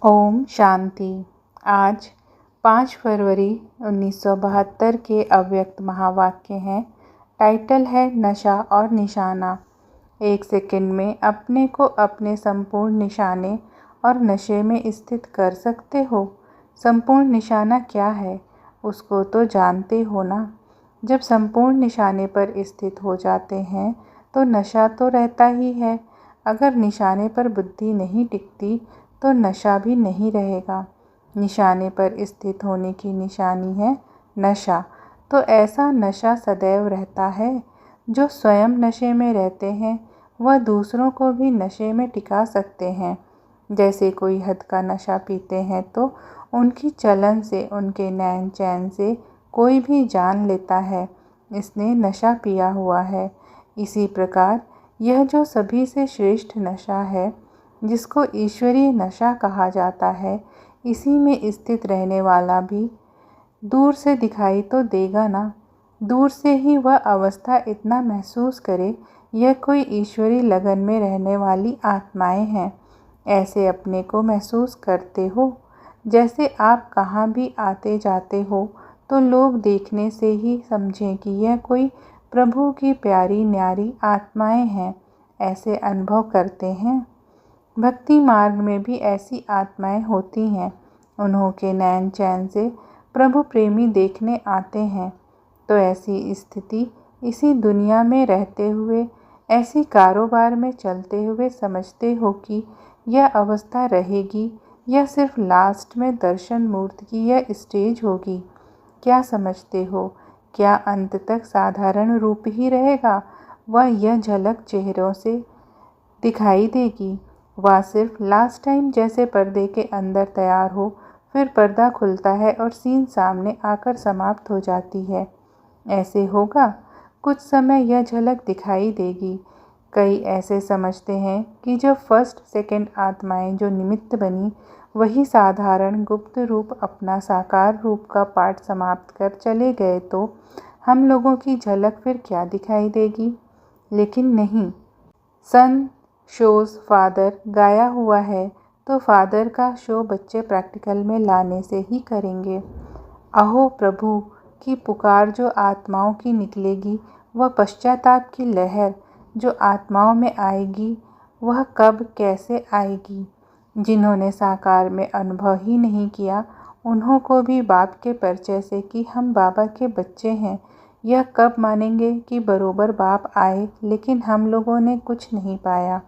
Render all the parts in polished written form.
ओम शांति। आज 5 फरवरी 1972 के अव्यक्त महावाक्य हैं। टाइटल है नशा और निशाना। 1 सेकंड में अपने को अपने संपूर्ण निशाने और नशे में स्थित कर सकते हो। संपूर्ण निशाना क्या है उसको तो जानते हो ना। जब संपूर्ण निशाने पर स्थित हो जाते हैं तो नशा तो रहता ही है। अगर निशाने पर बुद्धि नहीं टिकती तो नशा भी नहीं रहेगा। निशाने पर स्थित होने की निशानी है नशा। तो ऐसा नशा सदैव रहता है। जो स्वयं नशे में रहते हैं वह दूसरों को भी नशे में टिका सकते हैं। जैसे कोई हद का नशा पीते हैं तो उनकी चलन से, उनके नैन चैन से कोई भी जान लेता है इसने नशा पिया हुआ है। इसी प्रकार यह जो सभी से श्रेष्ठ नशा है, जिसको ईश्वरीय नशा कहा जाता है, इसी में स्थित रहने वाला भी दूर से दिखाई तो देगा ना। दूर से ही वह अवस्था इतना महसूस करे यह कोई ईश्वरीय लगन में रहने वाली आत्माएं हैं। ऐसे अपने को महसूस करते हो। जैसे आप कहाँ भी आते जाते हो तो लोग देखने से ही समझें कि यह कोई प्रभु की प्यारी न्यारी आत्माएं हैं, ऐसे अनुभव करते हैं। भक्ति मार्ग में भी ऐसी आत्माएं होती हैं। उन्हों के नैन चैन से प्रभु प्रेमी देखने आते हैं। तो ऐसी स्थिति इसी दुनिया में रहते हुए, ऐसी कारोबार में चलते हुए समझते हो कि यह अवस्था रहेगी या सिर्फ लास्ट में दर्शन मूर्ति की यह स्टेज होगी। क्या समझते हो? क्या अंत तक साधारण रूप ही रहेगा? वह यह झलक चेहरों से दिखाई देगी। वह सिर्फ लास्ट टाइम जैसे पर्दे के अंदर तैयार हो, फिर पर्दा खुलता है और सीन सामने आकर समाप्त हो जाती है। ऐसे होगा। कुछ समय यह झलक दिखाई देगी। कई ऐसे समझते हैं कि जो फर्स्ट सेकंड आत्माएं जो निमित्त बनी, वही साधारण गुप्त रूप अपना साकार रूप का पाठ समाप्त कर चले गए तो हम लोगों की झलक फिर क्या दिखाई देगी। लेकिन नहीं। सन शोज फादर गाया हुआ है तो फादर का शो बच्चे प्रैक्टिकल में लाने से ही करेंगे। अहो प्रभु की पुकार जो आत्माओं की निकलेगी, वह पश्चाताप की लहर जो आत्माओं में आएगी, वह कब कैसे आएगी। जिन्होंने साकार में अनुभव ही नहीं किया, उन्हों को भी बाप के परिचय से कि हम बाबा के बच्चे हैं, यह कब मानेंगे कि बरोबर बाप आए लेकिन हम लोगों ने कुछ नहीं पाया।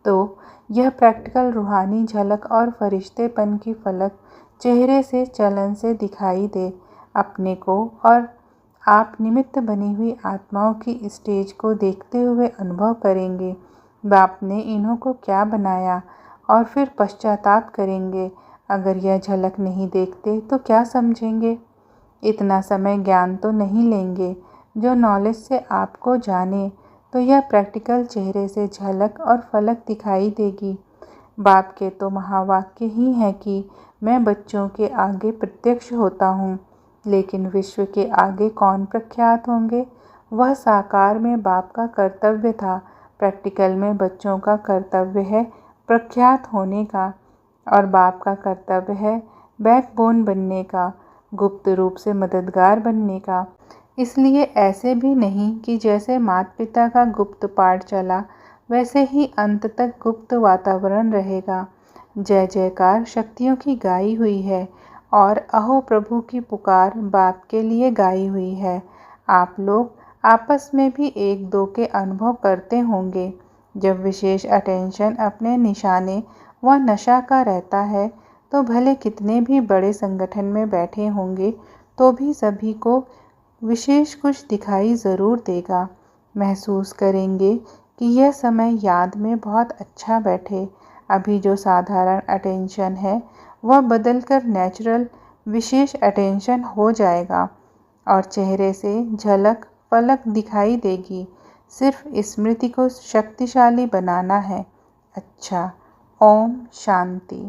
तो यह प्रैक्टिकल रूहानी झलक और फरिश्तेपन की फलक चेहरे से, चलन से दिखाई दे अपने को, और आप निमित्त बनी हुई आत्माओं की स्टेज को देखते हुए अनुभव करेंगे बाप ने इन्हों को क्या बनाया, और फिर पश्चाताप करेंगे। अगर यह झलक नहीं देखते तो क्या समझेंगे। इतना समय ज्ञान तो नहीं लेंगे। जो नॉलेज से आपको जाने तो यह प्रैक्टिकल चेहरे से झलक और फलक दिखाई देगी। बाप के तो महावाक्य ही है कि मैं बच्चों के आगे प्रत्यक्ष होता हूँ, लेकिन विश्व के आगे कौन प्रख्यात होंगे। वह साकार में बाप का कर्तव्य था, प्रैक्टिकल में बच्चों का कर्तव्य है प्रख्यात होने का, और बाप का कर्तव्य है बैकबोन बनने का, गुप्त रूप से मददगार बनने का। इसलिए ऐसे भी नहीं कि जैसे माता पिता का गुप्त पाठ चला वैसे ही अंत तक गुप्त वातावरण रहेगा। जय जयकार शक्तियों की गाई हुई है और अहो प्रभु की पुकार बाप के लिए गाई हुई है। आप लोग आपस में भी एक दो के अनुभव करते होंगे। जब विशेष अटेंशन अपने निशाने व नशा का रहता है तो भले कितने भी बड़े संगठन में बैठे होंगे तो भी सभी को विशेष कुछ दिखाई ज़रूर देगा। महसूस करेंगे कि यह समय याद में बहुत अच्छा बैठे। अभी जो साधारण अटेंशन है वह बदलकर नेचुरल विशेष अटेंशन हो जाएगा और चेहरे से झलक फलक दिखाई देगी। सिर्फ स्मृति को शक्तिशाली बनाना है। अच्छा, ओम शांति।